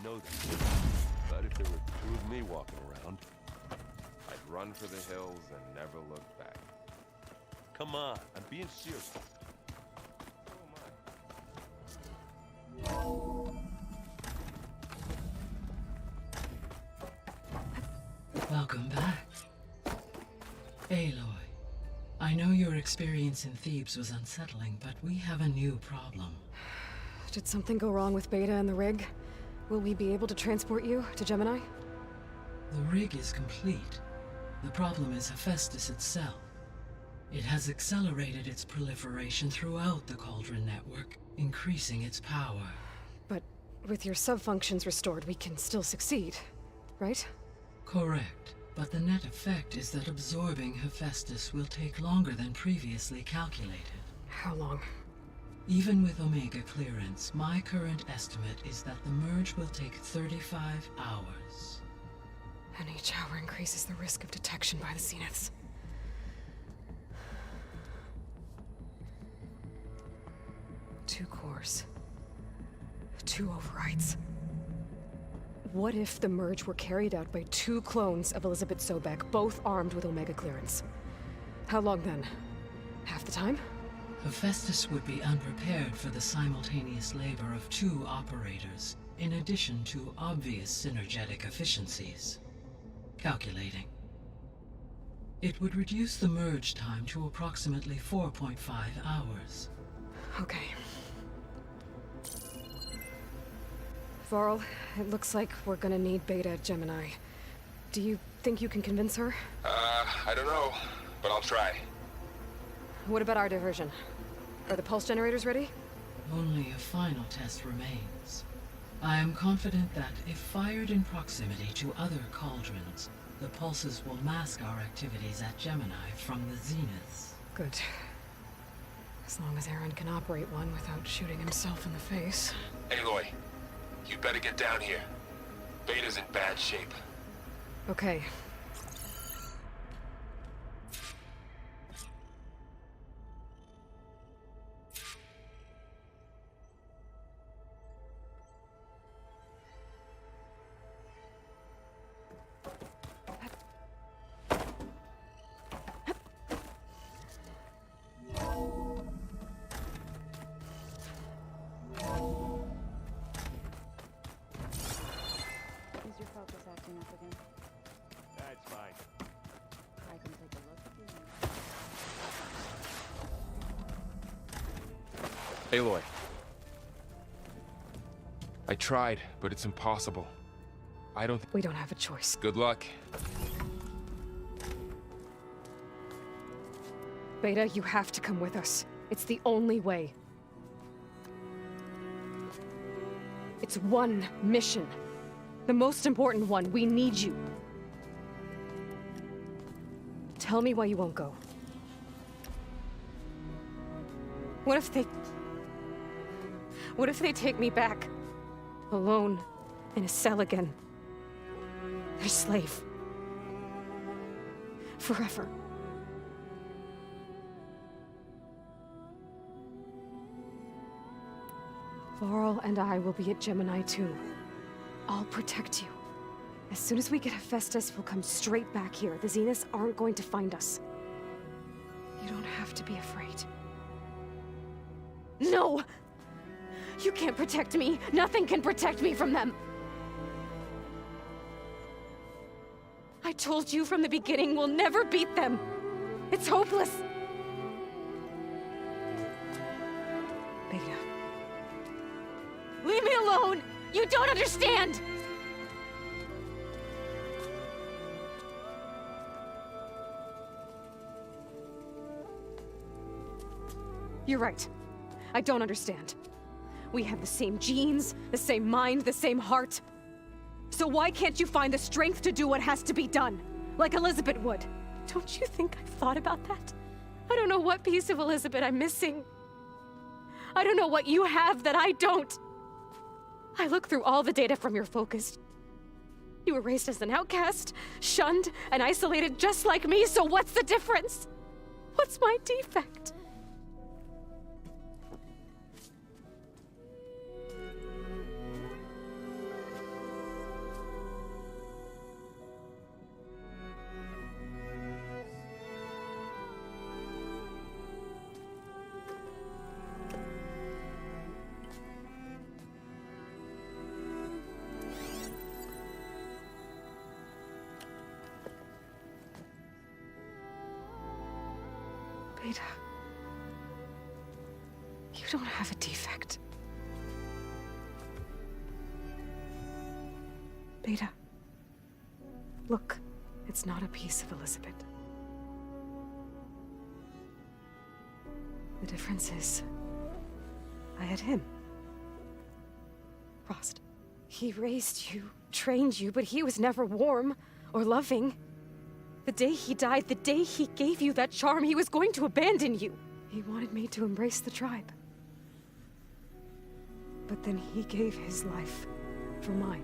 I know that. But if there were two of me walking around, I'd run for the hills and never look back. Come on, I'm being serious. Welcome back. Aloy, I know your experience in Thebes was unsettling, but we have a new problem. Did something go wrong with Beta and the rig? Will we be able to transport you to Gemini? The rig is complete. The problem is Hephaestus itself. It has accelerated its proliferation throughout the Cauldron network, increasing its power. But with your sub-functions restored, we can still succeed, right? Correct, but the net effect is that absorbing Hephaestus will take longer than previously calculated. How long? Even with Omega clearance, my current estimate is that the merge will take 35 hours. And each hour increases the risk of detection by the Zeniths. Two cores. Two overrides. What if the merge were carried out by two clones of Elizabeth Sobek, both armed with Omega clearance? How long then? Half the time? Hephaestus would be unprepared for the simultaneous labor of two operators, in addition to obvious synergetic efficiencies. Calculating. It would reduce the merge time to approximately 4.5 hours. Okay. Varl, it looks like we're gonna need Beta at Gemini. Do you think you can convince her? I don't know, but I'll try. What about our diversion? Are the pulse generators ready? Only a final test remains. I am confident that if fired in proximity to other cauldrons, the pulses will mask our activities at Gemini from the Zeniths. Good. As long as Aaron can operate one without shooting himself in the face. Aloy, you better get down here. Beta's in bad shape. Okay. Is your focus acting up again? That's fine. I can take a look if you Aloy. I tried, but it's impossible. I don't We don't have a choice. Good luck. Beta, you have to come with us. It's the only way. It's one mission. The most important one. We need you. Tell me why you won't go. What if they take me back? Alone, in a cell again. Their slave. Forever. Varl and I will be at Gemini too. I'll protect you. As soon as we get Hephaestus, we'll come straight back here. The Zeniths aren't going to find us. You don't have to be afraid. No! You can't protect me. Nothing can protect me from them. I told you from the beginning we'll never beat them. It's hopeless. Beta. Leave me alone! You don't understand! You're right. I don't understand. We have the same genes, the same mind, the same heart. So why can't you find the strength to do what has to be done? Like Elizabeth would. Don't you think I've thought about that? I don't know what piece of Elizabeth I'm missing. I don't know what you have that I don't. I look through all the data from your focus. You were raised as an outcast, shunned, and isolated just like me, so what's the difference? What's my defect? don't have a defect. Beta. Look, it's not a piece of Elizabeth. The difference is, I had him. Frost. He raised you, trained you, but he was never warm or loving. The day he died, the day he gave you that charm, he was going to abandon you. He wanted me to embrace the tribe. But then he gave his life for mine.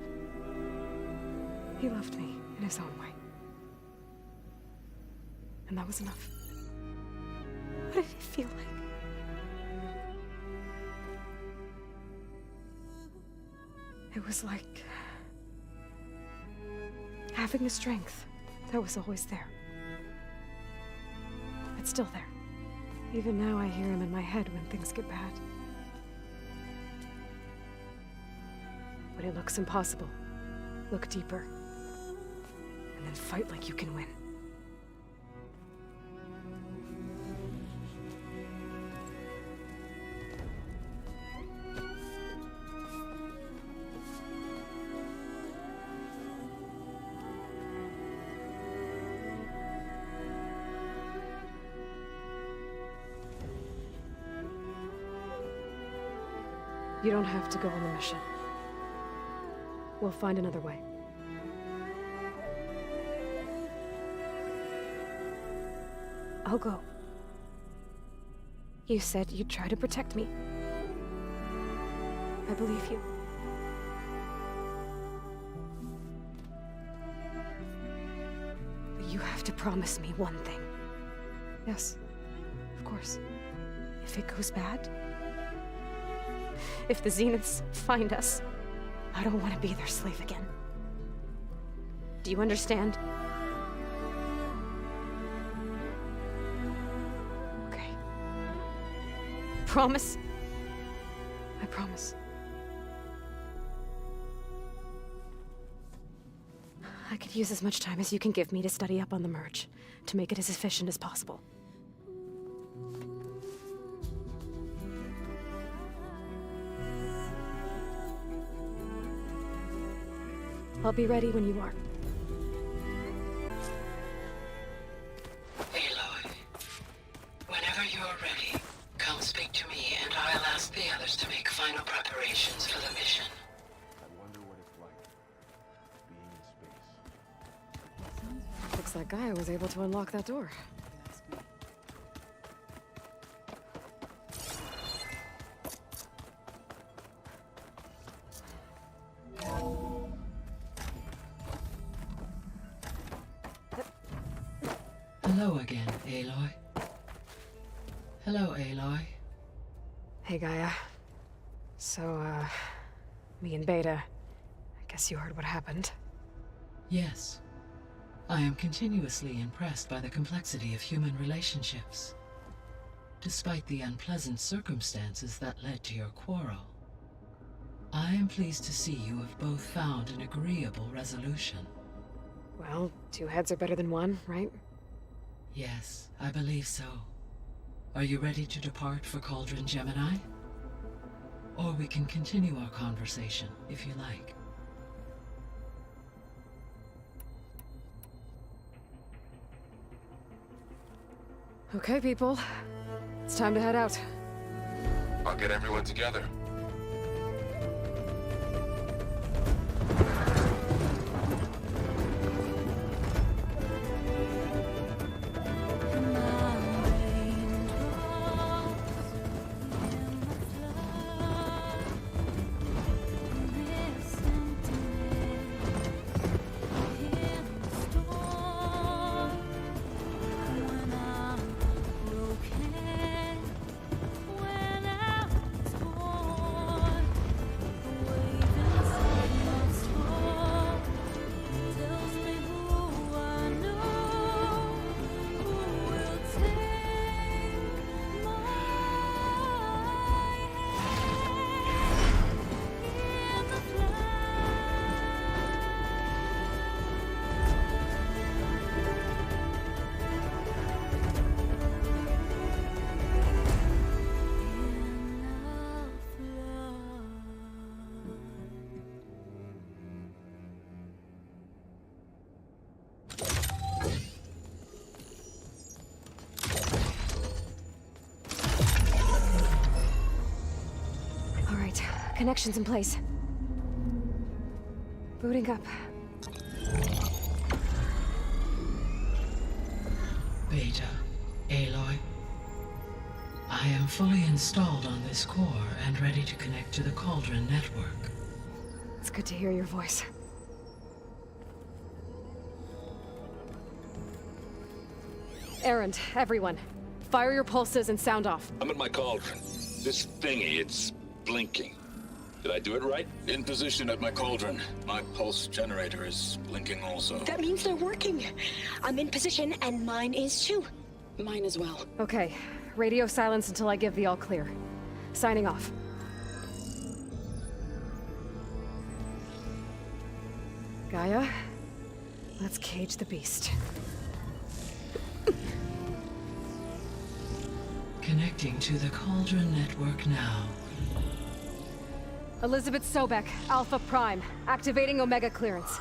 He loved me in his own way. And that was enough. What did it feel like? It was like having the strength that was always there. It's still there. Even now I hear him in my head when things get bad. When it looks impossible, look deeper. And then fight like you can win. You don't have to go on the mission. We'll find another way. I'll go. You said you'd try to protect me. I believe you. But you have to promise me one thing. Yes, of course. If it goes bad, if the Zeniths find us, I don't want to be their slave again. Do you understand? Okay. Promise? I promise. I could use as much time as you can give me to study up on the merge, to make it as efficient as possible. I'll be ready when you are. Aloy, whenever you're ready, come speak to me and I'll ask the others to make final preparations for the mission. I wonder what it's like being in space. Looks like Gaia was able to unlock that door. Hello again, Aloy. Hello, Aloy. Hey, Gaia. So, me and Beta, I guess you heard what happened. Yes. I am continuously impressed by the complexity of human relationships. Despite the unpleasant circumstances that led to your quarrel, I am pleased to see you have both found an agreeable resolution. Well, two heads are better than one, right? Yes, I believe so. Are you ready to depart for Cauldron Gemini? Or we can continue our conversation, if you like. Okay, people. It's time to head out. I'll get everyone together. When I was born Connections in place. Booting up. Beta, Aloy. I am fully installed on this core and ready to connect to the Cauldron network. It's good to hear your voice. Erend, everyone. Fire your pulses and sound off. I'm at my cauldron. This thingy, it's blinking. Did I do it right? In position at my cauldron. My pulse generator is blinking also. That means they're working. I'm in position, and mine is too. Mine as well. Okay. Radio silence until I give the all clear. Signing off. Gaia, let's cage the beast. Connecting to the Cauldron network now. Elizabeth Sobek, Alpha Prime, activating Omega clearance.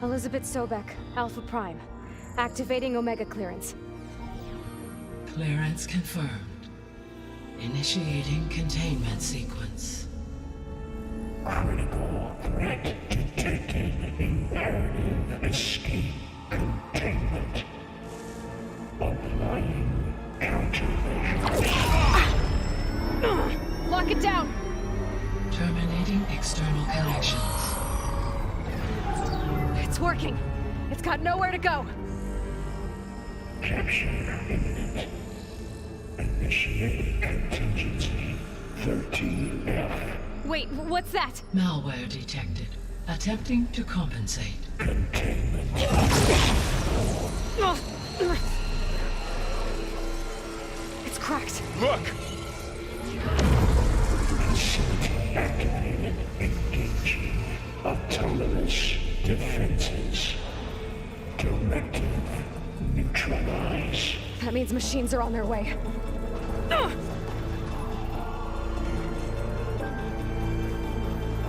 Elizabeth Sobek, Alpha Prime, activating Omega clearance. Clearance confirmed. Initiating containment sequence. Critical threat detected. Imperative escape containment. Applying countermeasures. Lock it down! Terminating external connections. It's working. It's got nowhere to go. Capture imminent. Initiating contingency 13F. Wait, what's that? Malware detected. Attempting to compensate. Containment. It's cracked. Look! Facility activated. Engaging autonomous defenses. Directive neutralize. That means machines are on their way.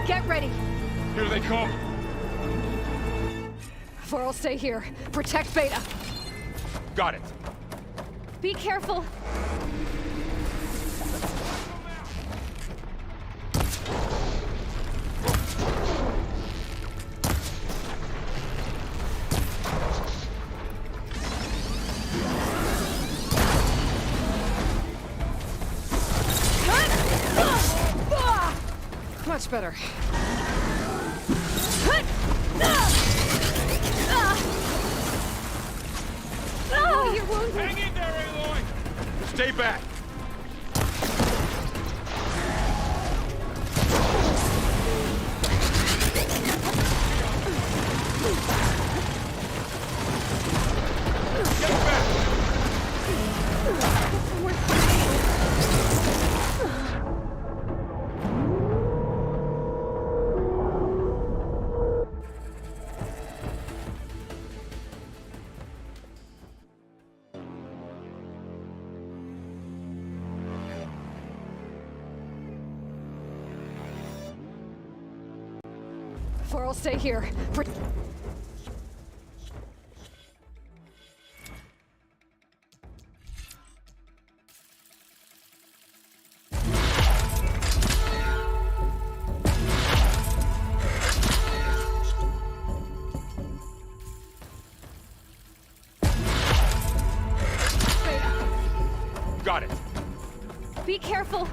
Get ready. Here they come! Vor'll stay here. Protect Beta. Got it! Be careful. Much better. Oh, you're wounded. Hang in there, Aloy! Stay back! Get back! Vor'll stay here. Got it! Be careful.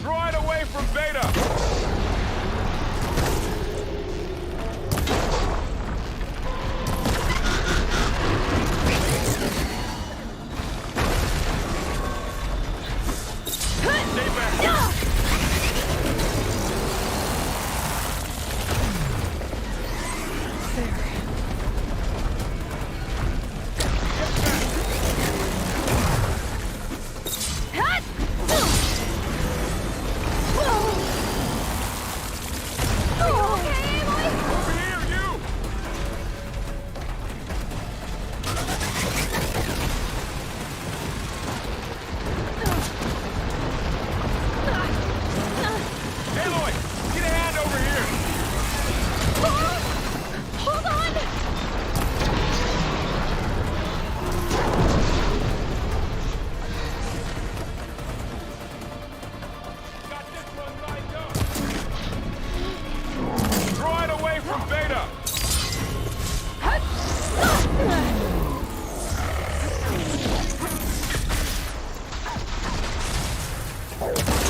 Draw it away from Beta! Stay back! Over here, you! Aloy, get a hand over here! Hold on! Got this one lined up! Draw it away from Beta!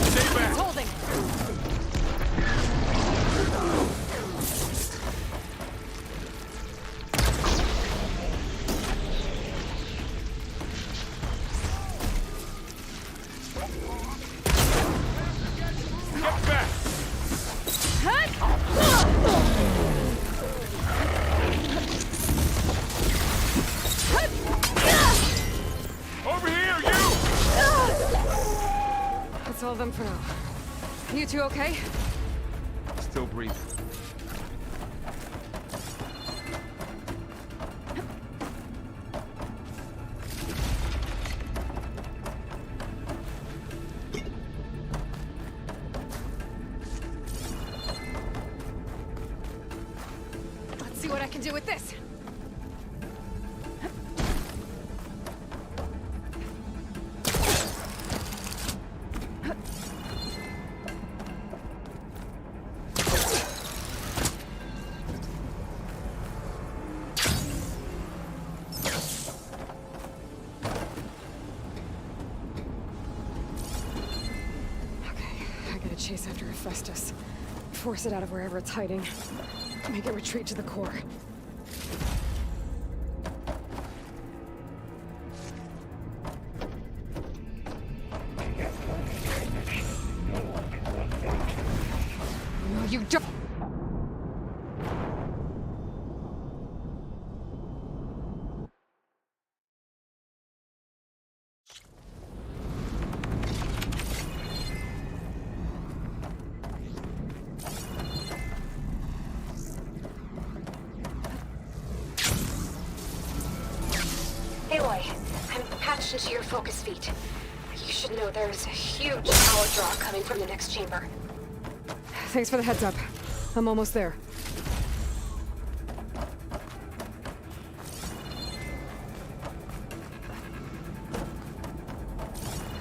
Stay back! Holding! Get back! Over here, you! That's all of them for now. You two okay? Still breathing. Let's see what I can do with this. I gotta chase after Hephaestus. Force it out of wherever it's hiding. Make it retreat to the core. No, you don't! Aloy, I'm patched into your focus feed. You should know there's a huge power draw coming from the next chamber. Thanks for the heads up. I'm almost there.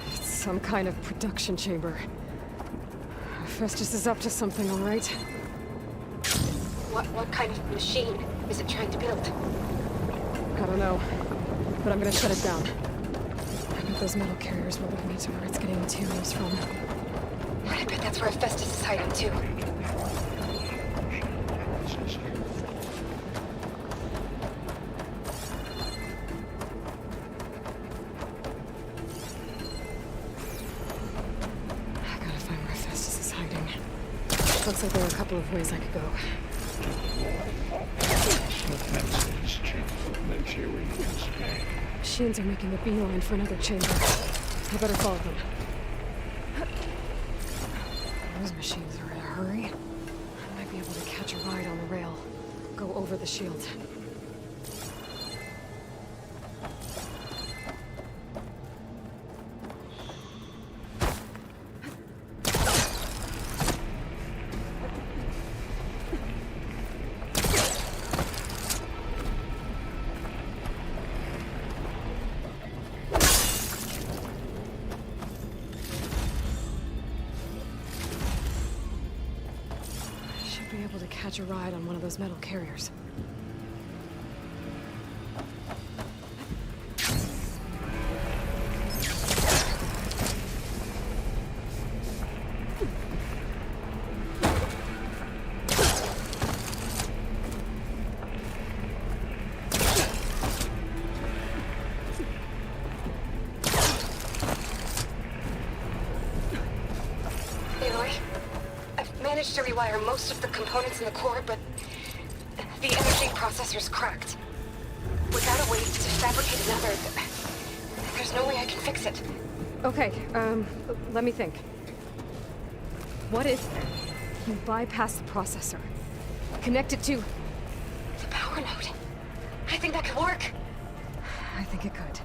It's some kind of production chamber. Festus is up to something, all right? What kind of machine is it trying to build? I don't know, but I'm gonna shut it down. I bet those metal carriers will lead me to where it's getting materials from. I bet that's where Festus is hiding too. I gotta find where Festus is hiding. Looks like there are a couple of ways I could go. Defenses check for materials. Machines are making a beeline for another chamber. I better follow them. Those machines are in a hurry. I might be able to catch a ride on the rail. Go over the shield. Be able to catch a ride on one of those metal carriers. managed to rewire most of the components in the core, but the energy processor's cracked. Without a way to fabricate another, there's no way I can fix it. Okay, let me think. What if you bypass the processor? Connect it to... The power node. I think that could work. I think it could.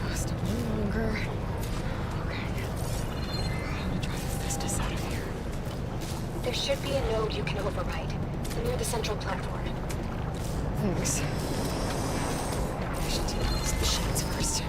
Just a little longer. Okay. I'm gonna drive Hephaestus out of here. There should be a node you can override, near the central platform. Thanks. I should take out these machines first.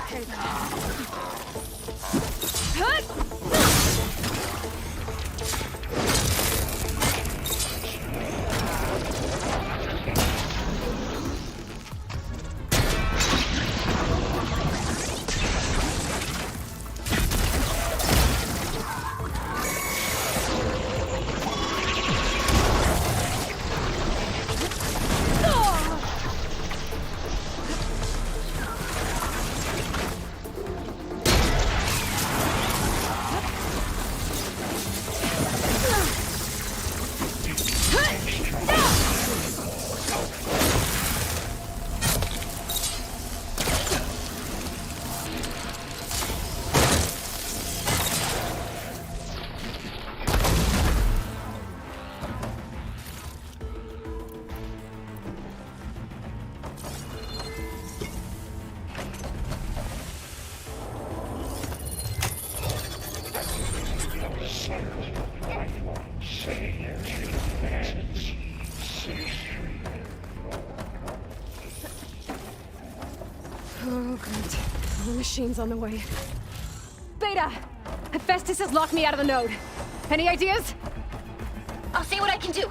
Okay, Oh, great. More machines on the way. Beta! Hephaestus has locked me out of the node. Any ideas? I'll see what I can do.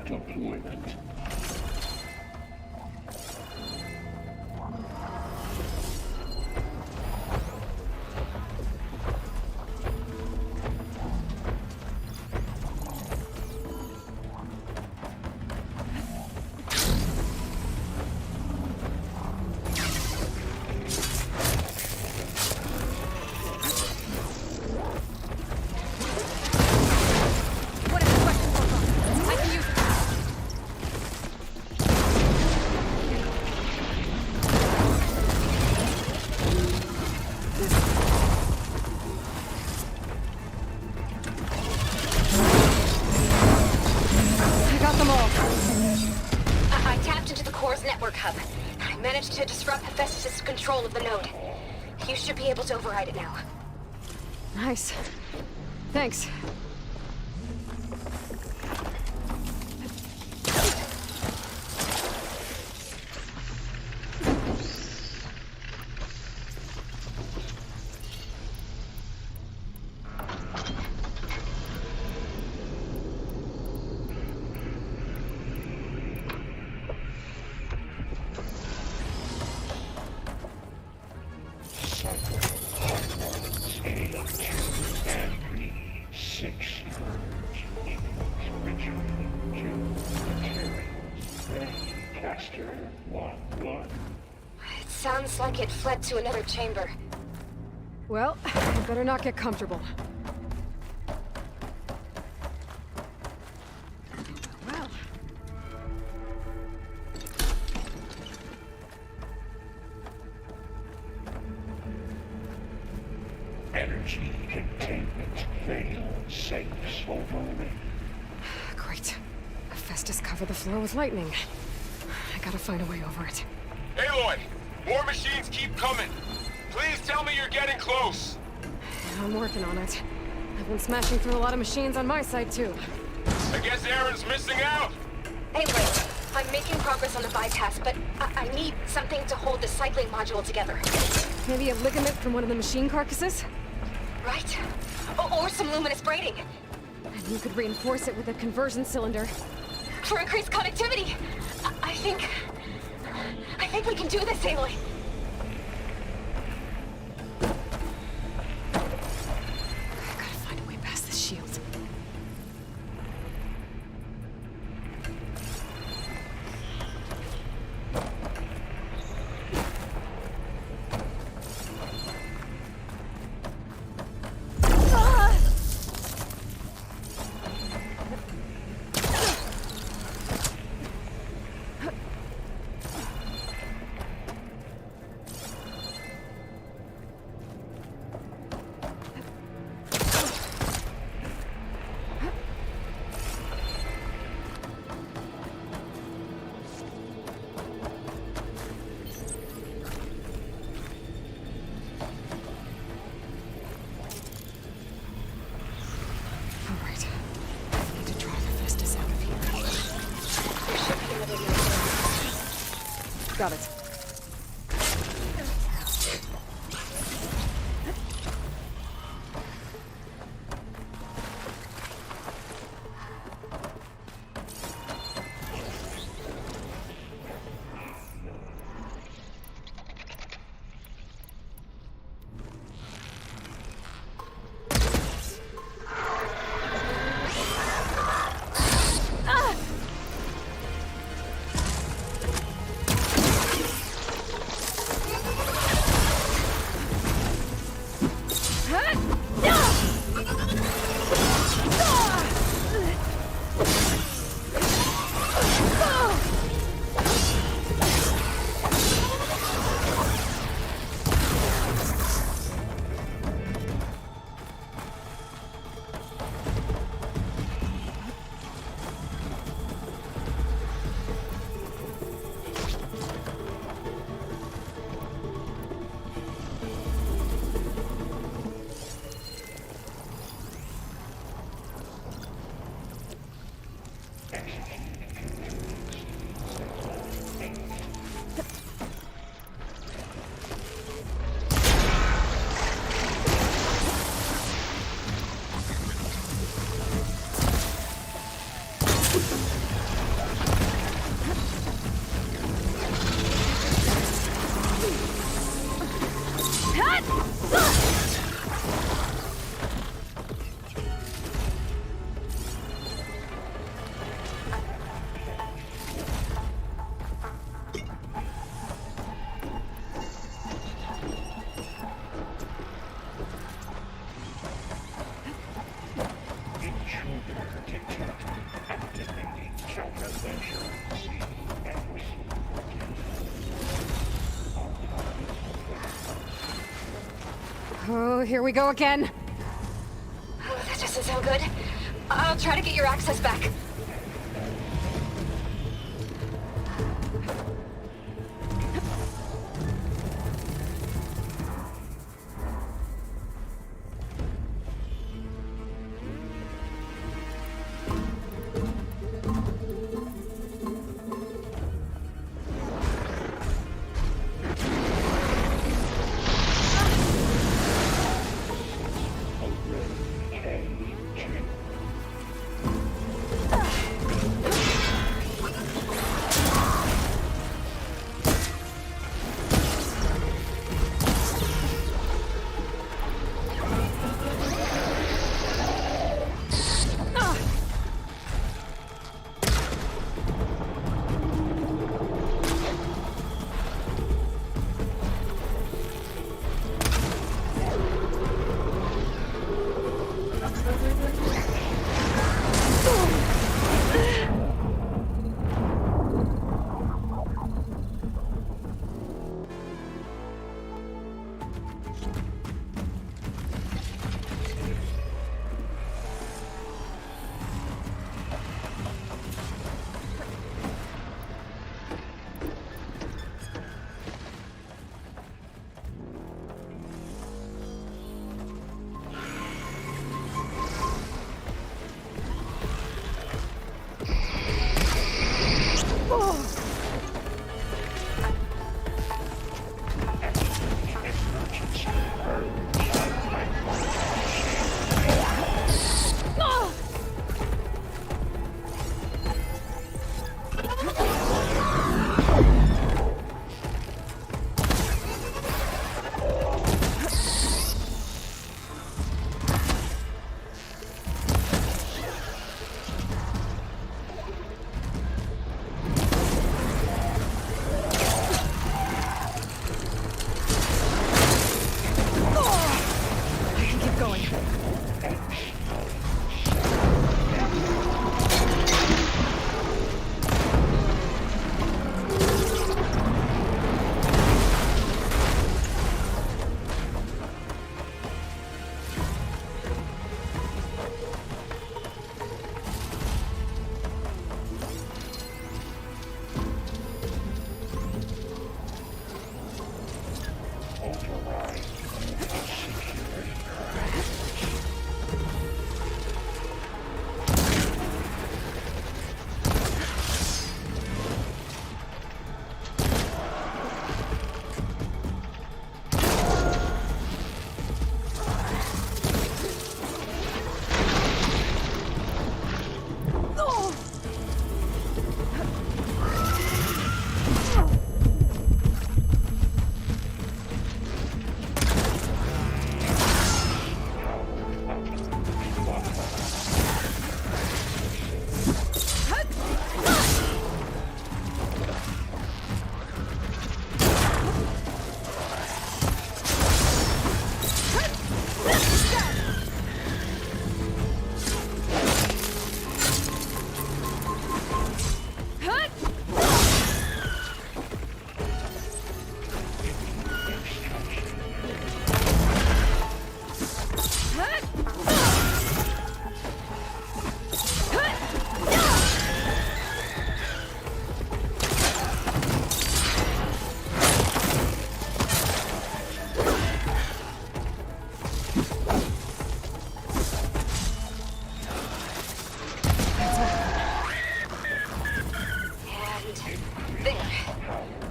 deployment. What is the question for? I can use it. I got them all. I tapped into the core's network hub. I managed to disrupt Hephaestus' control of the node. You should be able to override it now. Nice. Thanks. Caster 1-1. It sounds like it fled to another chamber. Well, I better not get comfortable. Well. Energy containment failed. Safes overrun. Great. Hephaestus covered the floor with lightning. I gotta find a way over it. Aloy! More machines keep coming! Please tell me you're getting close! I'm working on it. I've been smashing through a lot of machines on my side, too. I guess Aaron's missing out! Anyway, I'm making progress on the bypass, but I need something to hold the cycling module together. Maybe a ligament from one of the machine carcasses? Right? Or some luminous braiding. And you could reinforce it with a conversion cylinder. For increased connectivity! I think we can do this, Aloy. I've gotta find a way past this shield. All right. I need to draw Hephaestus out of here. There should be another way. Got it. Detector activating countermeasure. See and receive Oh, here we go again. Oh, that doesn't sound good. I'll try to get your access back.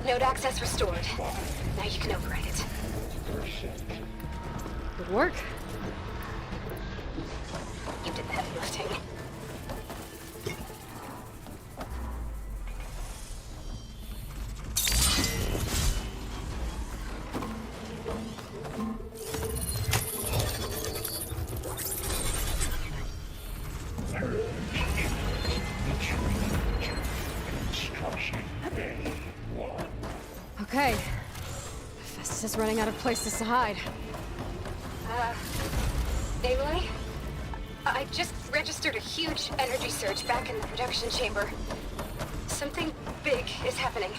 Node access restored. Now you can override it. Good work. You did the heavy lifting. Okay. Festus is running out of places to hide. Aloy? I just registered a huge energy surge back in the production chamber. Something big is happening.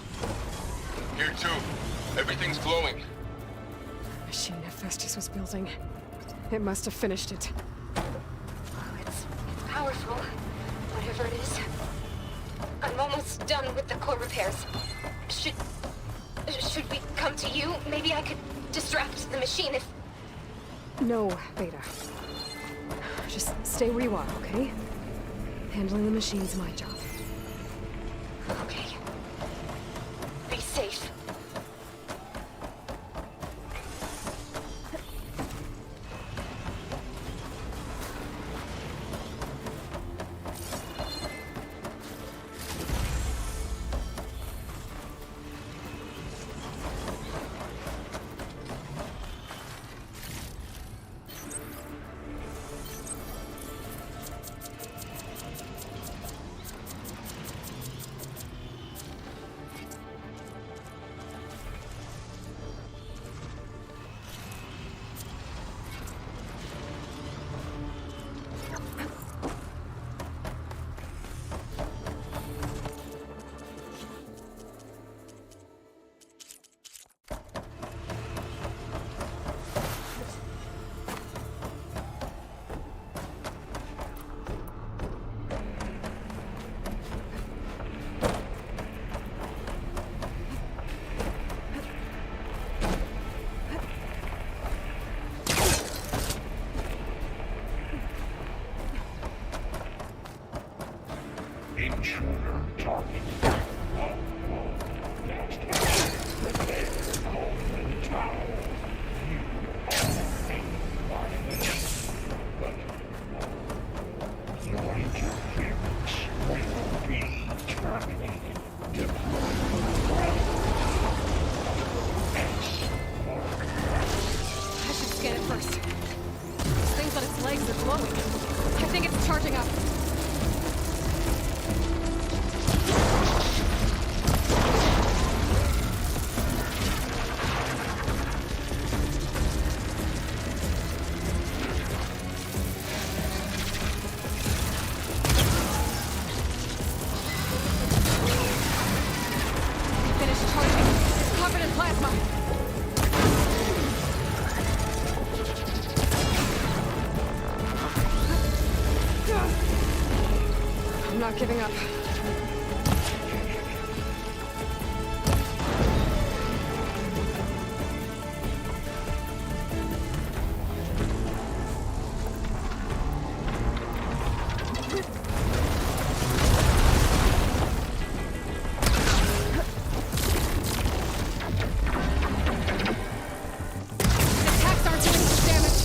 Here too. Everything's glowing. The machine Hephaestus was building. It must have finished it. It's powerful, whatever it is. I'm almost done with the core repairs. Should we come to you? Maybe I could distract the machine if... No, Beta. Just stay where you are, okay? Handling the machine's my job. Okay. Be safe. Intruder target. Next. Prepare Coleman Tower. You are but your interference will be terminated. I should scan it first. These things on its legs are glowing. I think it's charging up. Finished charging. It's covered in plasma. I'm not giving up. The attacks aren't doing much damage.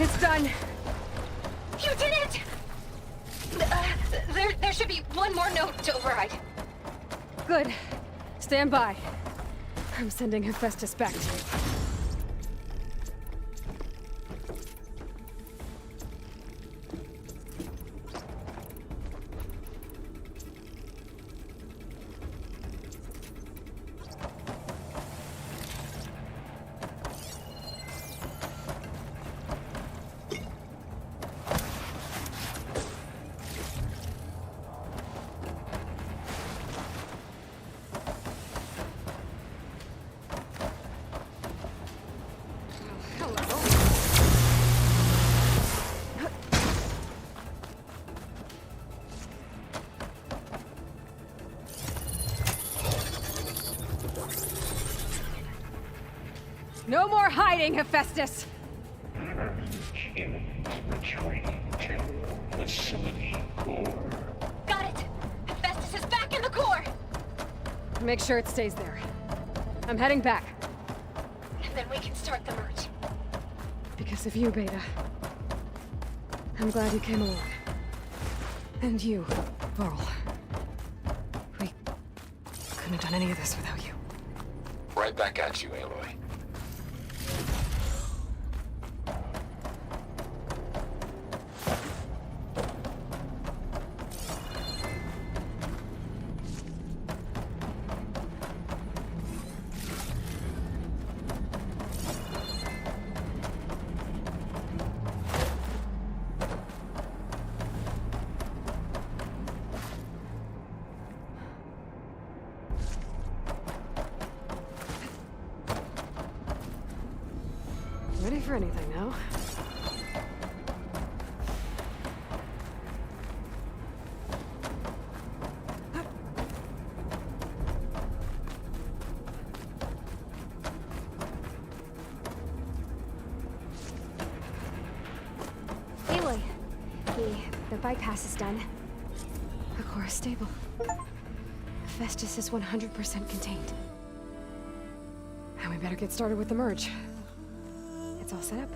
It's done. You did it! There should be one more note to override. Good. Stand by. I'm sending Hephaestus back to you. No more hiding, Hephaestus! Humans retreating to facility core. Got it! Hephaestus is back in the core! Make sure it stays there. I'm heading back. And then we can start the merge. Because of you, Beta. I'm glad you came along. And you, Varl. We couldn't have done any of this without you. Right back at you, Aloy. Ready for anything now? Aloy, the bypass is done. The core is stable. Hephaestus is 100% contained. And we better get started with the merge. It's all set up.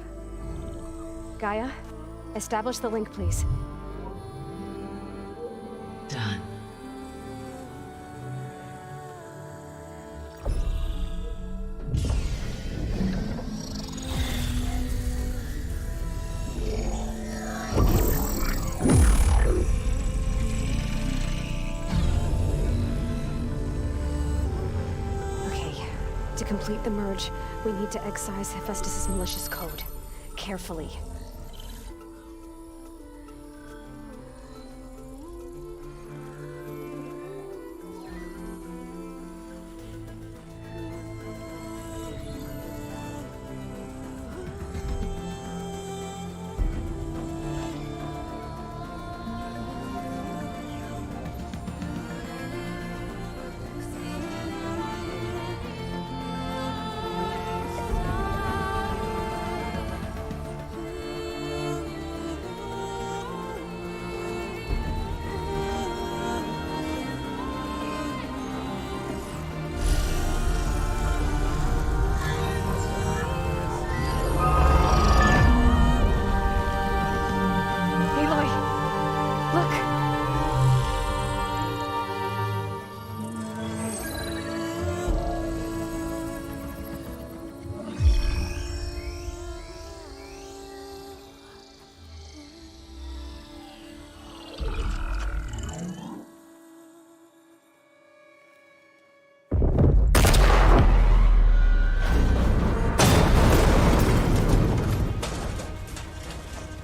Gaia, establish the link, please. Done. Okay, to complete the merge, we need to excise Hephaestus' malicious code. Carefully.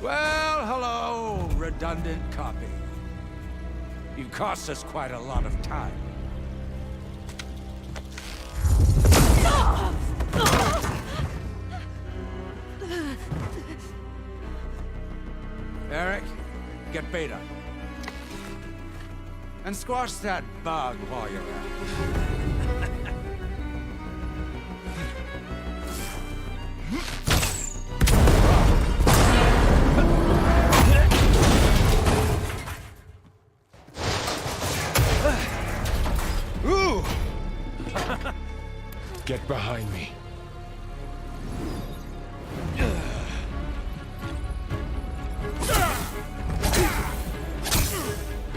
Well, hello, redundant copy. You cost us quite a lot of time. Eric, get Beta. And squash that bug while you're at it. Get behind me.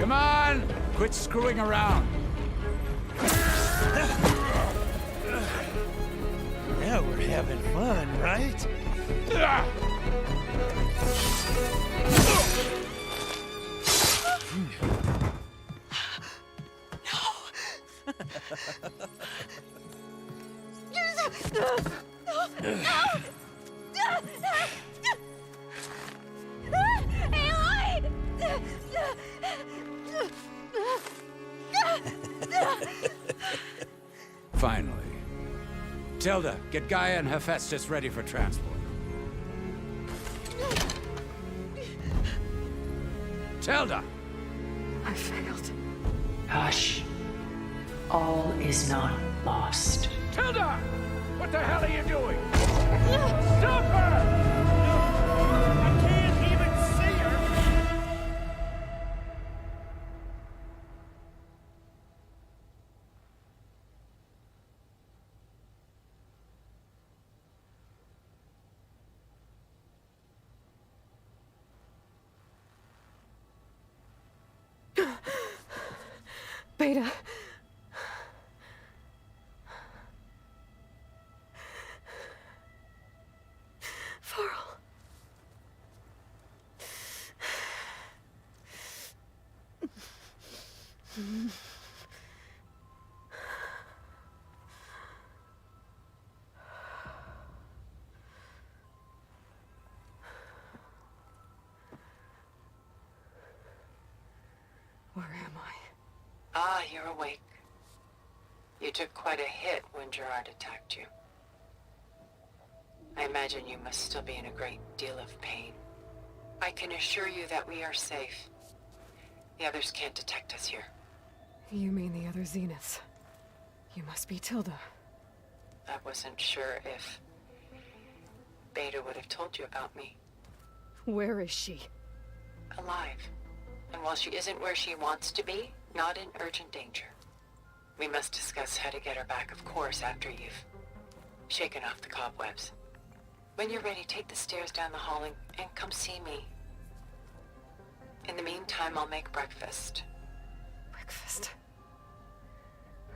Come on! Quit screwing around. Now we're having fun, right? Finally. Tilda, get Gaia and Hephaestus ready for transport. Tilda! I failed. Hush. All is not lost. Tilda! What the hell are you doing? Stop her! I can't even see her! Beta. Varl. Where am I? Ah, you're awake. You took quite a hit when Gerard attacked you. I imagine you must still be in a great deal of pain. I can assure you that we are safe. The others can't detect us here. You mean the other Zeniths? You must be Tilda. I wasn't sure if Beta would have told you about me. Where is she? Alive. And while she isn't where she wants to be, not in urgent danger. We must discuss how to get her back, of course, after you've shaken off the cobwebs. When you're ready, take the stairs down the hall and come see me. In the meantime, I'll make breakfast. Breakfast.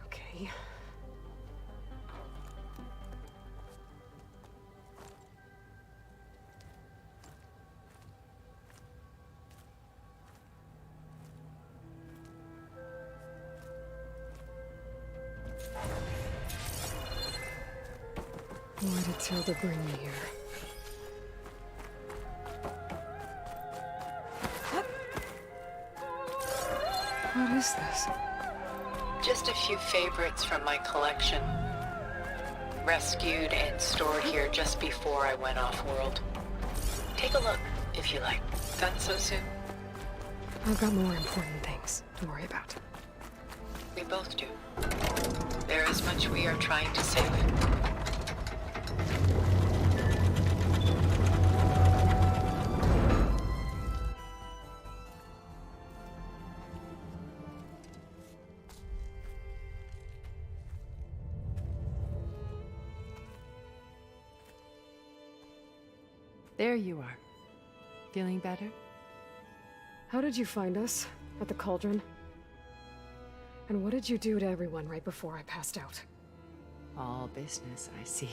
Okay. Why did Tilda bring me here? What is this? Just a few favorites from my collection. Rescued and stored here just before I went off-world. Take a look, if you like. Done so soon? I've got more important things to worry about. We both do. There is much we are trying to save. There you are. Feeling better? How did you find us? At the Cauldron? And what did you do to everyone right before I passed out? All business, I see.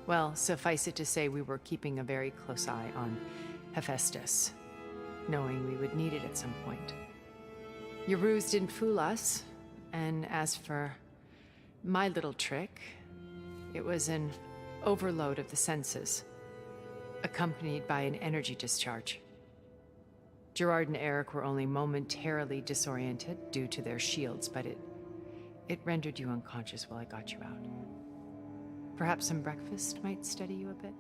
Well, suffice it to say we were keeping a very close eye on Hephaestus, knowing we would need it at some point. Your ruse didn't fool us, and as for my little trick, it was an overload of the senses, accompanied by an energy discharge. Gerard and Eric were only momentarily disoriented due to their shields, but it rendered you unconscious while I got you out. Perhaps some breakfast might steady you a bit?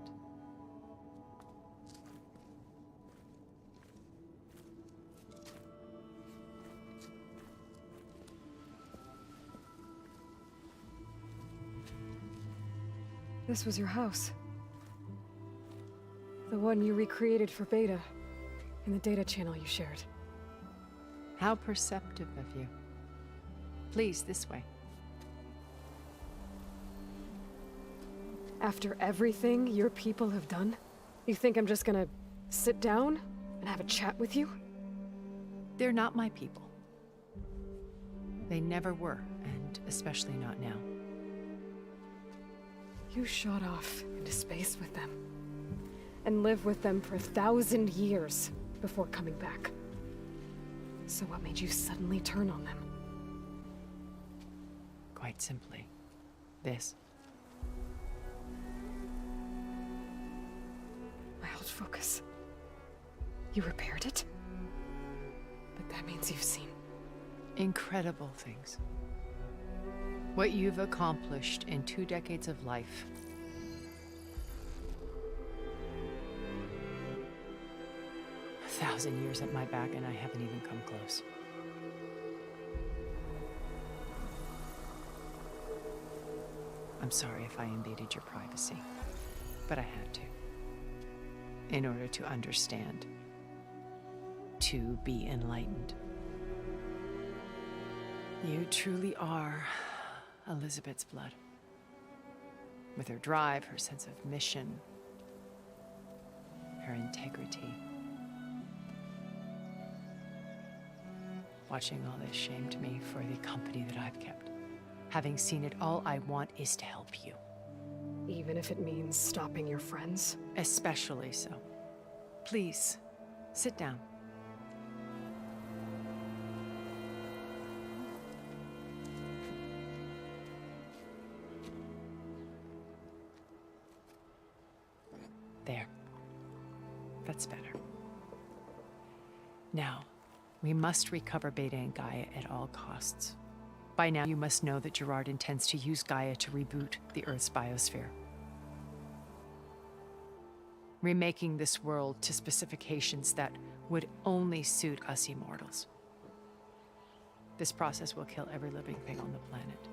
This was your house. The one you recreated for Beta, in the data channel you shared. How perceptive of you. Please, this way. After everything your people have done, you think I'm just gonna sit down and have a chat with you? They're not my people. They never were, and especially not now. You shot off into space with them. And lived with them for 1,000 years before coming back. So what made you suddenly turn on them? Quite simply, this. My old focus. You repaired it? But that means you've seen... Incredible things. What you've accomplished in 2 decades of life. A 1,000 years at my back and I haven't even come close. I'm sorry if I invaded your privacy, but I had to. In order to understand. To be enlightened. You truly are Elizabeth's blood. With her drive, her sense of mission, her integrity. Watching all this shamed me for the company that I've kept. Having seen it, all I want is to help you. Even if it means stopping your friends? Especially so. Please, sit down. There. That's better. Now, we must recover Beta and Gaia at all costs. By now, you must know that Gerard intends to use Gaia to reboot the Earth's biosphere. Remaking this world to specifications that would only suit us immortals. This process will kill every living thing on the planet.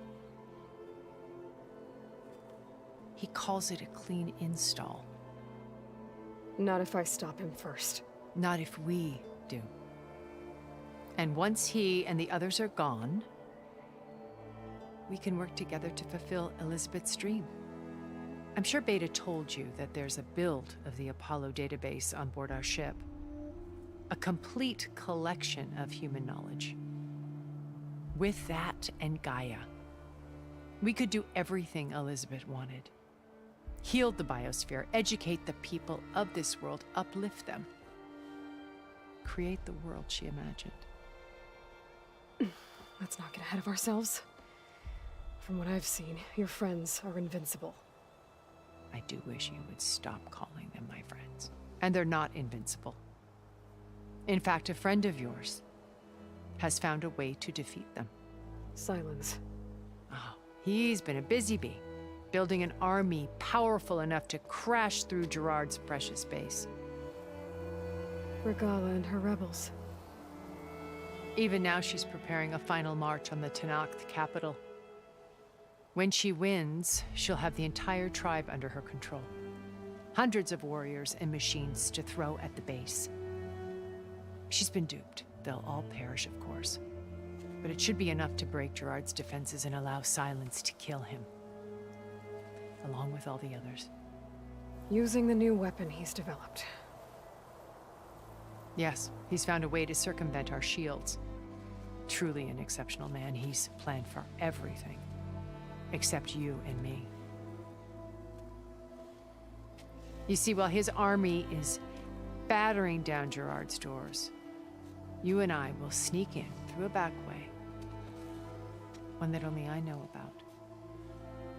He calls it a clean install. Not if I stop him first. Not if we do. And once he and the others are gone, we can work together to fulfill Elizabeth's dream. I'm sure Beta told you that there's a build of the Apollo database on board our ship. A complete collection of human knowledge. With that and Gaia, we could do everything Elizabeth wanted. Heal the biosphere, educate the people of this world, uplift them. Create the world she imagined. Let's not get ahead of ourselves. From what I've seen, your friends are invincible. I do wish you would stop calling them my friends. And they're not invincible. In fact, a friend of yours has found a way to defeat them. Silence. Oh, he's been a busy bee, building an army powerful enough to crash through Gerard's precious base. Regala and her rebels. Even now, she's preparing a final march on the Tenakth capital. When she wins, she'll have the entire tribe under her control. Hundreds of warriors and machines to throw at the base. She's been duped. They'll all perish, of course. But it should be enough to break Gerard's defenses and allow Silence to kill him. Along with all the others. Using the new weapon he's developed. Yes, he's found a way to circumvent our shields. Truly an exceptional man. He's planned for everything. Except you and me. You see, while his army is battering down Gerard's doors, you and I will sneak in through a back way. One that only I know about.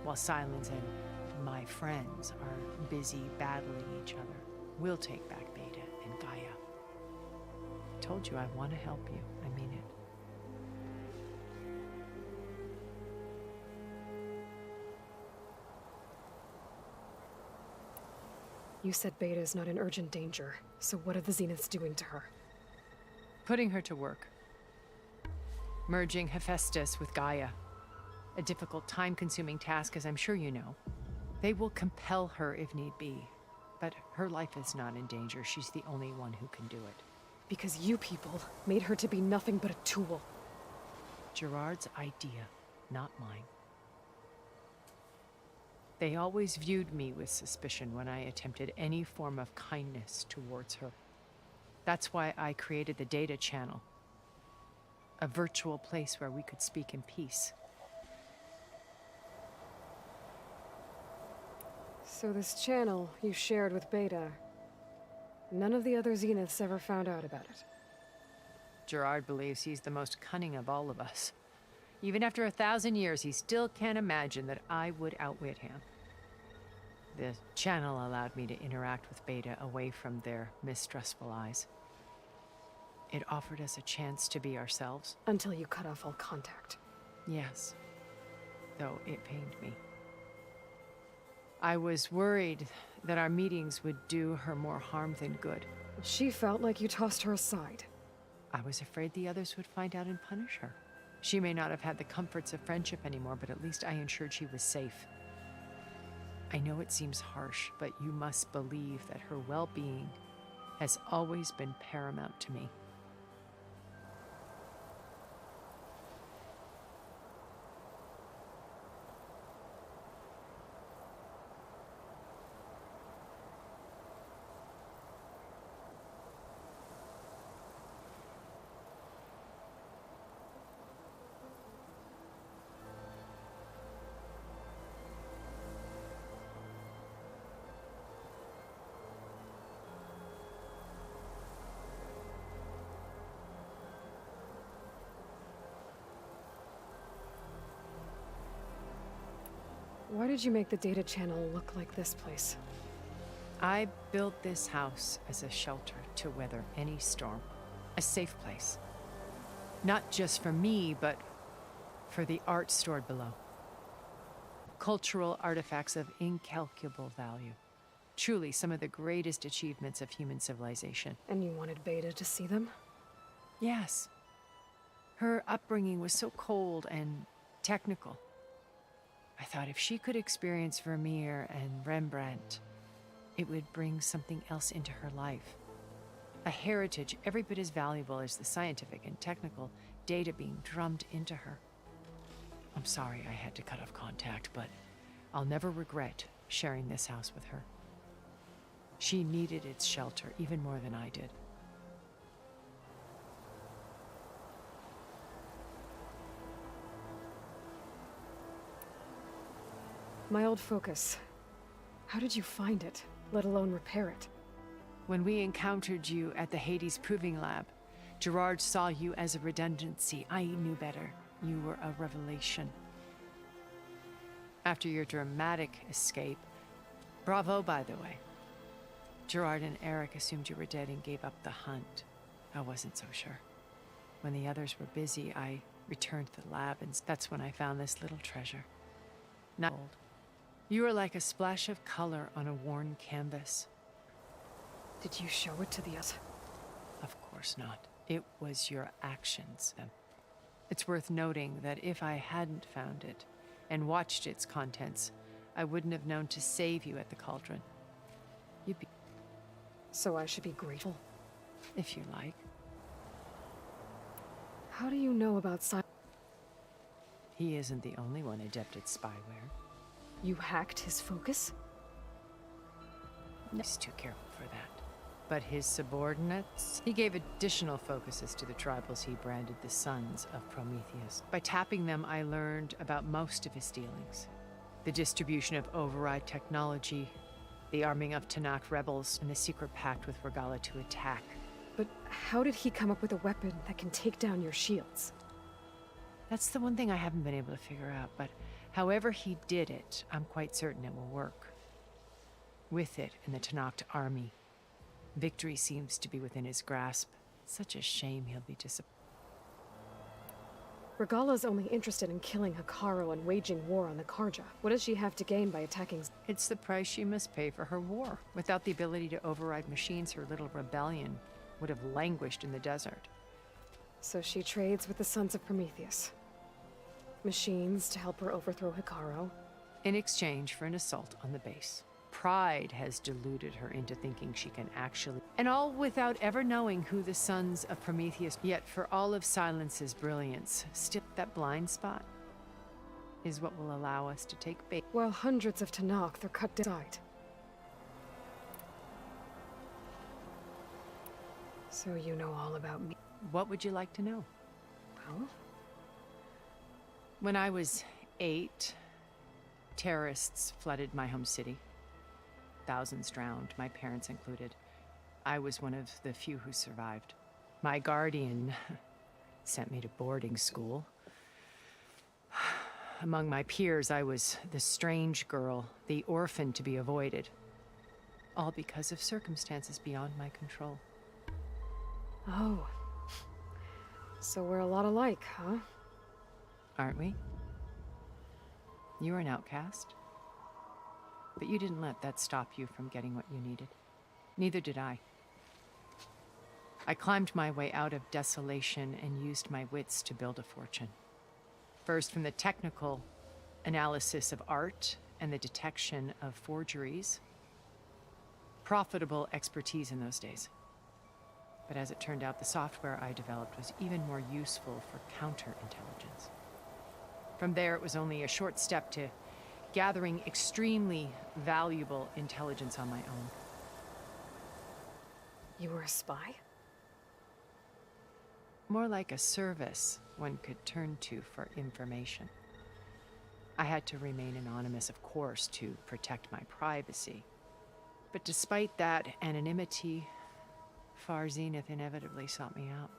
While Silence and my friends are busy battling each other, we'll take back Beta and Gaia. I told you I want to help you. I mean it. You said Beta is not in urgent danger, so what are the Zeniths doing to her? Putting her to work. Merging Hephaestus with Gaia. A difficult, time-consuming task, as I'm sure you know. They will compel her if need be. But her life is not in danger. She's the only one who can do it. Because you people made her to be nothing but a tool. Gerard's idea, not mine. They always viewed me with suspicion when I attempted any form of kindness towards her. That's why I created the data channel, A virtual place where we could speak in peace. So this channel you shared with Beta, none of the other Zeniths ever found out about it. Gerard believes he's the most cunning of all of us. Even after 1,000 years, he still can't imagine that I would outwit him. The channel allowed me to interact with Beta away from their mistrustful eyes. It offered us a chance to be ourselves. Until you cut off all contact. Yes, though it pained me. I was worried that our meetings would do her more harm than good. She felt like you tossed her aside. I was afraid the others would find out and punish her. She may not have had the comforts of friendship anymore, but at least I ensured she was safe. I know it seems harsh, but you must believe that her well-being has always been paramount to me. Why did you make the data channel look like this place? I built this house as a shelter to weather any storm. A safe place. Not just for me, but for the art stored below. Cultural artifacts of incalculable value. Truly some of the greatest achievements of human civilization. And you wanted Beta to see them? Yes. Her upbringing was so cold and technical. I thought if she could experience Vermeer and Rembrandt, it would bring something else into her life. A heritage every bit as valuable as the scientific and technical data being drummed into her. I'm sorry I had to cut off contact, but I'll never regret sharing this house with her. She needed its shelter even more than I did. My old focus. How did you find it, let alone repair it? When we encountered you at the Hades Proving Lab, Gerard saw you as a redundancy. I knew better. You were a revelation. After your dramatic escape, bravo, by the way. Gerard and Eric assumed you were dead and gave up the hunt. I wasn't so sure. When the others were busy, I returned to the lab, and that's when I found this little treasure. Not old. You were like a splash of color on a worn canvas. Did you show it to the others? Of course not. It was your actions. It's worth noting that if I hadn't found it and watched its contents, I wouldn't have known to save you at the cauldron. You'd be... So I should be grateful? If you like. How do you know about He isn't the only one adept at spyware. You hacked his focus? He's too careful for that. But his subordinates? He gave additional focuses to the tribals he branded the Sons of Prometheus. By tapping them, I learned about most of his dealings. The distribution of override technology, the arming of Tanakh rebels, and the secret pact with Regalla to attack. But how did he come up with a weapon that can take down your shields? That's the one thing I haven't been able to figure out, but however he did it, I'm quite certain it will work. With it and the Tanakh army, victory seems to be within his grasp. Such a shame he'll be disappointed. Regalla's only interested in killing Hekarro and waging war on the Karja. What does she have to gain by attacking? It's the price she must pay for her war. Without the ability to override machines, her little rebellion would have languished in the desert. So she trades with the Sons of Prometheus. Machines to help her overthrow Hekarro. In exchange for an assault on the base. Pride has deluded her into thinking she can actually... And all without ever knowing who the Sons of Prometheus... Yet for all of Silence's brilliance, still that blind spot is what will allow us to take bait. While hundreds of Tanakh are cut aside. So you know all about me. What would you like to know? Well? When I was 8, terrorists flooded my home city. Thousands drowned, my parents included. I was one of the few who survived. My guardian sent me to boarding school. Among my peers, I was the strange girl, the orphan to be avoided. All because of circumstances beyond my control. Oh. So we're a lot alike, huh? Aren't we? You were an outcast. But you didn't let that stop you from getting what you needed. Neither did I. I climbed my way out of desolation and used my wits to build a fortune. First, from the technical analysis of art and the detection of forgeries. Profitable expertise in those days. But as it turned out, the software I developed was even more useful for counterintelligence. From there, it was only a short step to gathering extremely valuable intelligence on my own. You were a spy? More like a service one could turn to for information. I had to remain anonymous, of course, to protect my privacy. But despite that anonymity, Far Zenith inevitably sought me out.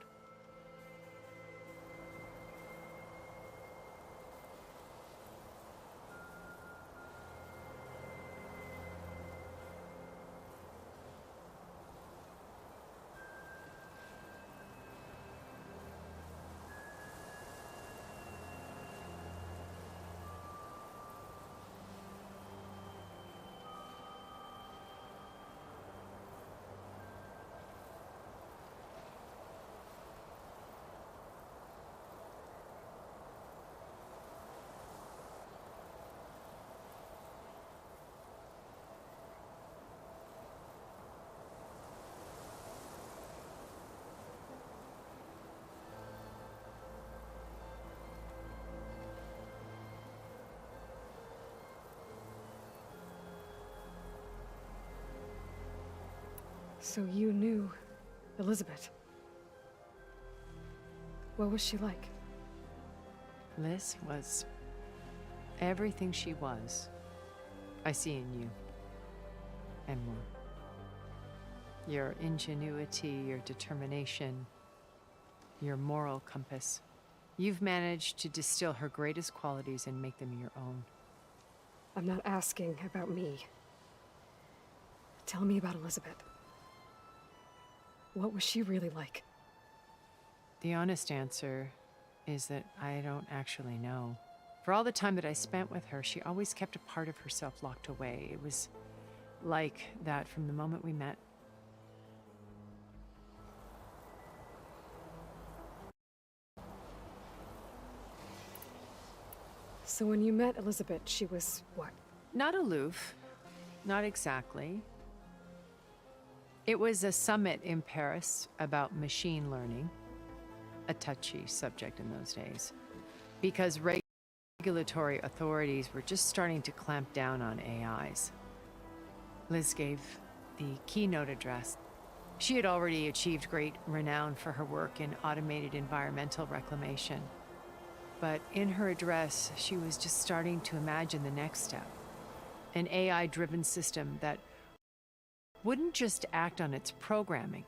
So you knew Elizabeth. What was she like? Liz was everything she was. I see in you. And more. Your ingenuity, your determination, your moral compass. You've managed to distill her greatest qualities and make them your own. I'm not asking about me. Tell me about Elizabeth. What was she really like? The honest answer is that I don't actually know. For all the time that I spent with her, she always kept a part of herself locked away. It was like that from the moment we met. So when you met Elizabeth, she was what? Not aloof. Not exactly. It was a summit in Paris about machine learning, a touchy subject in those days, because regulatory authorities were just starting to clamp down on AIs. Liz gave the keynote address. She had already achieved great renown for her work in automated environmental reclamation. But in her address, she was just starting to imagine the next step, an AI-driven system that wouldn't just act on its programming,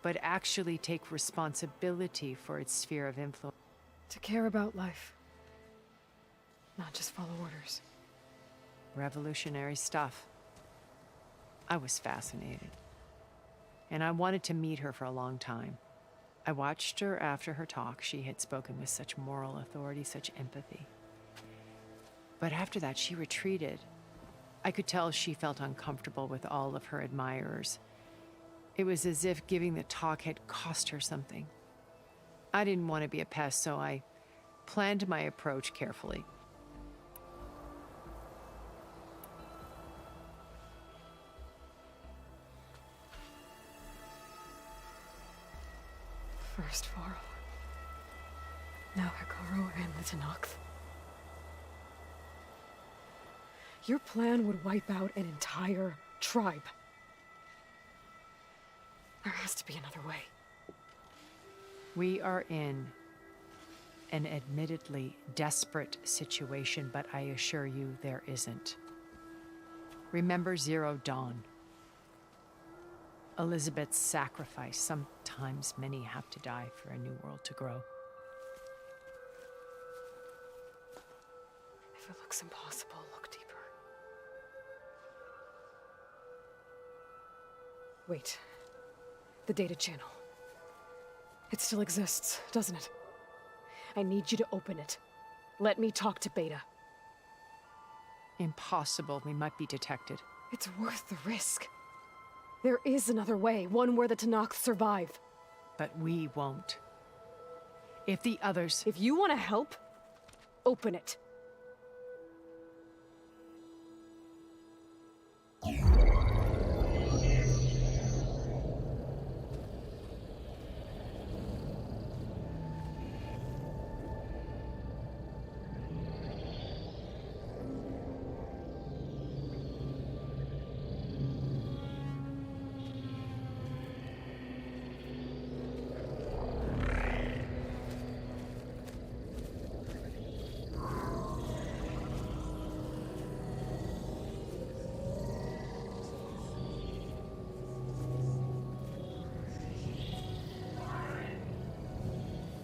but actually take responsibility for its sphere of influence. To care about life, not just follow orders. Revolutionary stuff. I was fascinated. And I wanted to meet her for a long time. I watched her after her talk. She had spoken with such moral authority, such empathy. But after that, she retreated. I could tell she felt uncomfortable with all of her admirers. It was as if giving the talk had cost her something. I didn't want to be a pest, so I planned my approach carefully. First Varl, now Hekarro and the Tenakth. Your plan would wipe out an entire tribe. There has to be another way. We are in an admittedly desperate situation, but I assure you there isn't. Remember Zero Dawn. Elizabeth's sacrifice. Sometimes many have to die for a new world to grow. If it looks impossible, look deeper. Wait. The data channel. It still exists, doesn't it? I need you to open it. Let me talk to Beta. Impossible. We might be detected. It's worth the risk. There is another way, one where the Tenakth survive. But we won't. If the others... If you want to help, open it.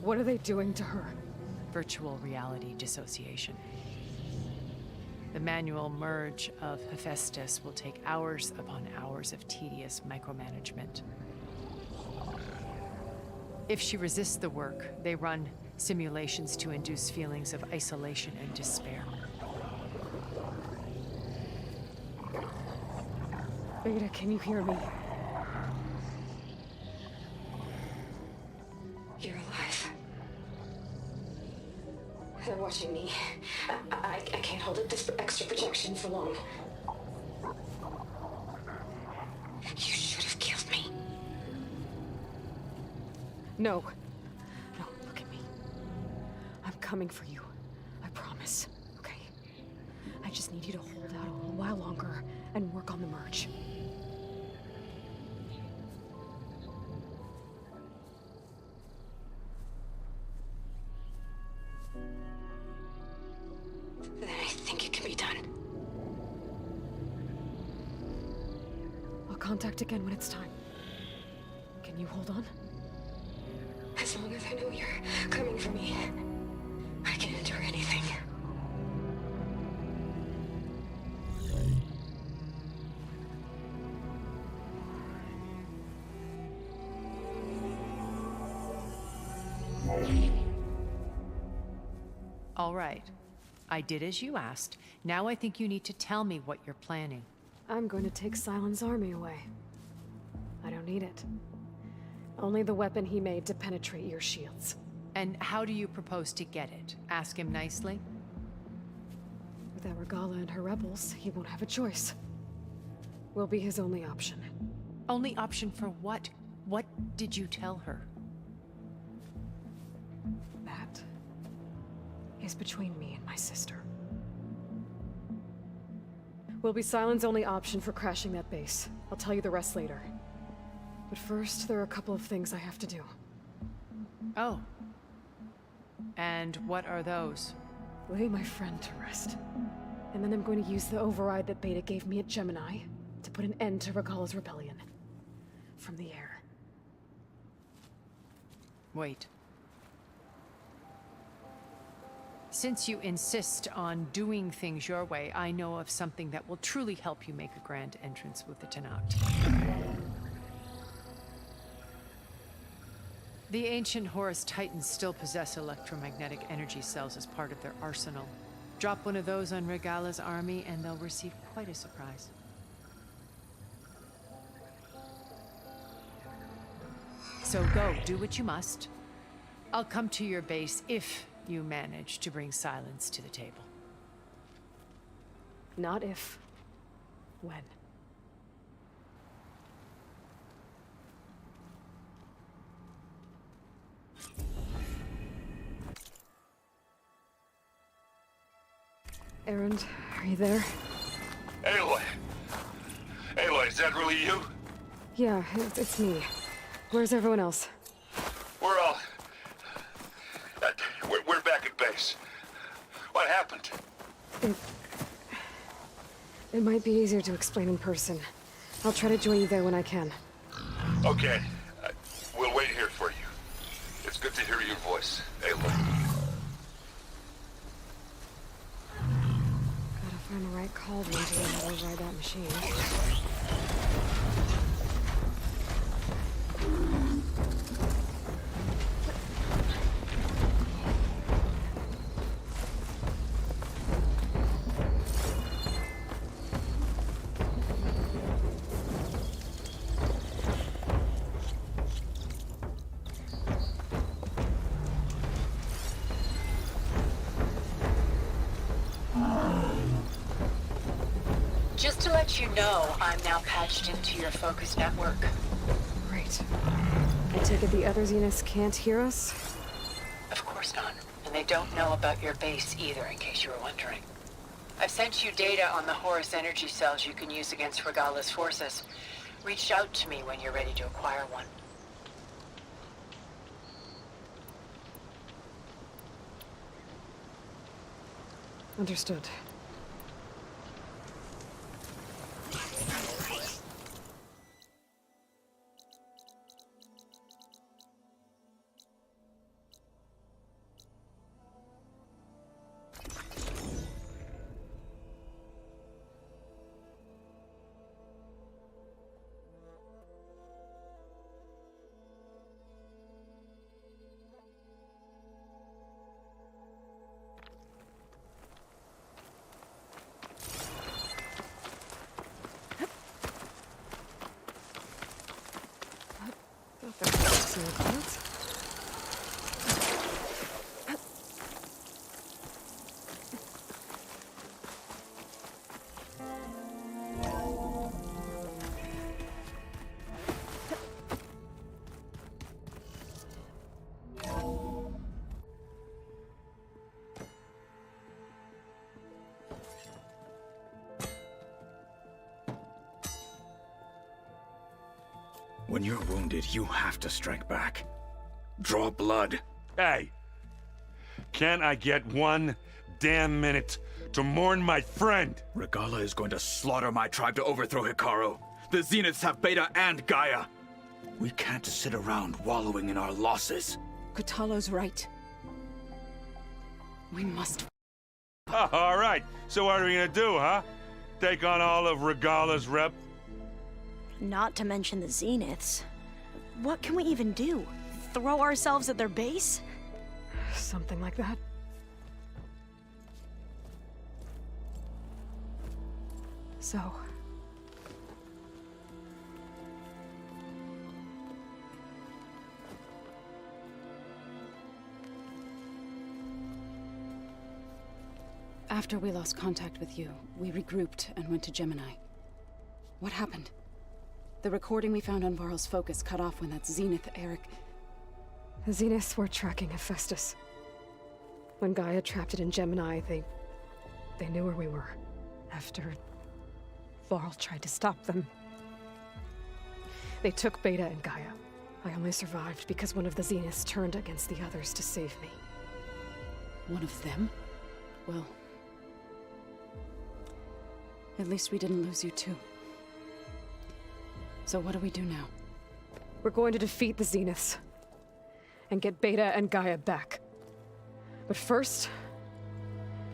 What are they doing to her? Virtual reality dissociation. The manual merge of Hephaestus will take hours upon hours of tedious micromanagement. If she resists the work, they run simulations to induce feelings of isolation and despair. Beta, can you hear me? You're alive. They're watching me. I can't hold up this extra projection for long. You should have killed me. No. No, look at me. I'm coming for you. I promise. Okay? I just need you to hold out a little while longer and work on the merge. Then I think it can be done. I'll contact again when it's time. Can you hold on? As long as I know you're coming for me, I can endure anything. All right. I did as you asked. Now I think you need to tell me what you're planning. I'm going to take Sylens' army away. I don't need it. Only the weapon he made to penetrate your shields. And how do you propose to get it? Ask him nicely? Without Regala and her rebels, he won't have a choice. We'll be his only option. Only option for what? What did you tell her? That is between me and my sister. Will be Sylens' only option for crashing that base. I'll tell you the rest later. But first, there are a couple of things I have to do. Oh. And what are those? Lay my friend to rest. And then I'm going to use the override that Beta gave me at Gemini to put an end to Regala's rebellion. From the air. Wait. Since you insist on doing things your way, I know of something that will truly help you make a grand entrance with the Tenakth. The ancient Horus Titans still possess electromagnetic energy cells as part of their arsenal. Drop one of those on Regala's army and they'll receive quite a surprise. So go, do what you must. I'll come to your base if you manage to bring Sylens to the table. Not if. When. Erend, are you there? Aloy! Aloy, is that really you? Yeah, it's me. Where's everyone else? We're all... we're It might be easier to explain in person. I'll try to join you there when I can. Okay. We'll wait here for you. It's good to hear your voice, Aloy. Gotta find the right cauldron to learn how to override that machine. Just to let you know, I'm now patched into your focus network. Great. I take it the other Zeniths can't hear us? Of course not. And they don't know about your base either, in case you were wondering. I've sent you data on the Horus energy cells you can use against Regala's forces. Reach out to me when you're ready to acquire one. Understood. When you're wounded, you have to strike back. Draw blood. Hey! Can't I get one damn minute to mourn my friend? Regala is going to slaughter my tribe to overthrow Hekarro. The Zeniths have Beta and Gaia. We can't sit around wallowing in our losses. Kotallo's right. We must... Oh, all right. So what are we gonna do, huh? Take on all of Regala's rep? Not to mention the Zeniths. What can we even do? Throw ourselves at their base? Something like that. So... After we lost contact with you, we regrouped and went to Gemini. What happened? The recording we found on Varl's focus cut off when that Zenith, Eric... The Zeniths were tracking Hephaestus. When Gaia trapped it in Gemini, they knew where we were. After Varl tried to stop them. They took Beta and Gaia. I only survived because one of the Zeniths turned against the others to save me. One of them? Well... at least we didn't lose you too. So what do we do now? We're going to defeat the Zeniths. And get Beta and Gaia back. But first...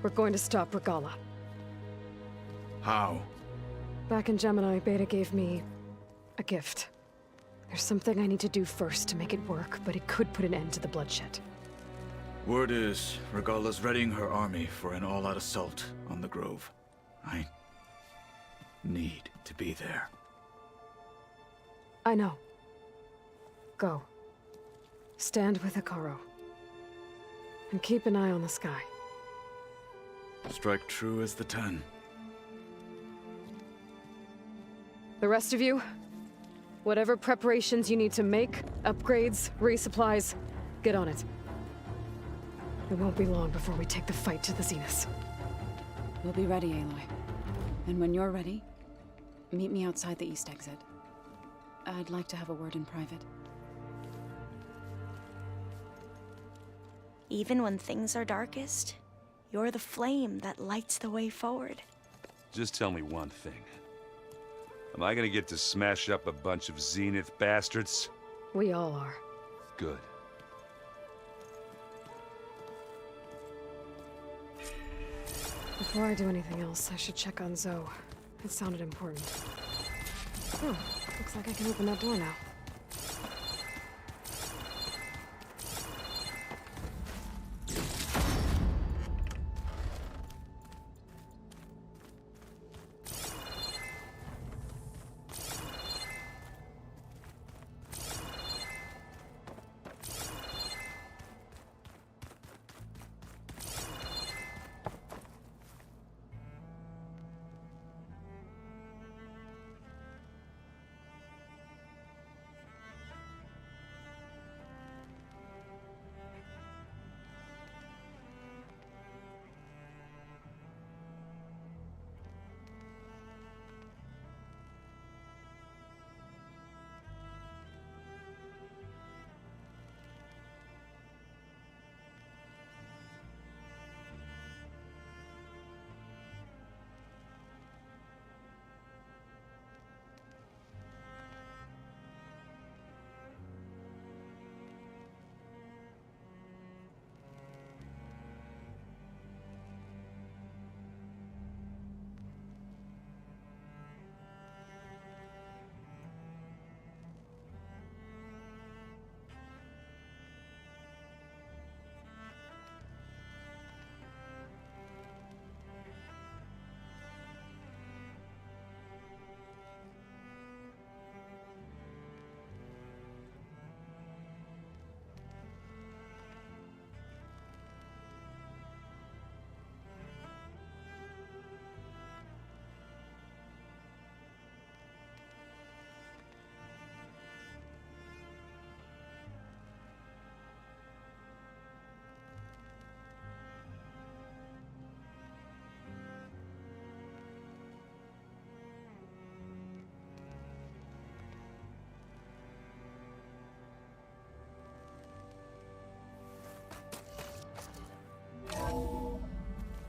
we're going to stop Regala. How? Back in Gemini, Beta gave me... a gift. There's something I need to do first to make it work, but it could put an end to the bloodshed. Word is, Regala's readying her army for an all-out assault on the Grove. I... need to be there. I know. Go. Stand with Hekarro. And keep an eye on the sky. Strike true as the 10. The rest of you, whatever preparations you need to make, upgrades, resupplies, get on it. It won't be long before we take the fight to the Zeniths. We'll be ready, Aloy. And when you're ready, meet me outside the east exit. I'd like to have a word in private. Even when things are darkest, you're the flame that lights the way forward. Just tell me one thing. Am I gonna get to smash up a bunch of Zenith bastards? We all are. Good. Before I do anything else, I should check on Zoe. It sounded important. Oh, looks like I can open that door now.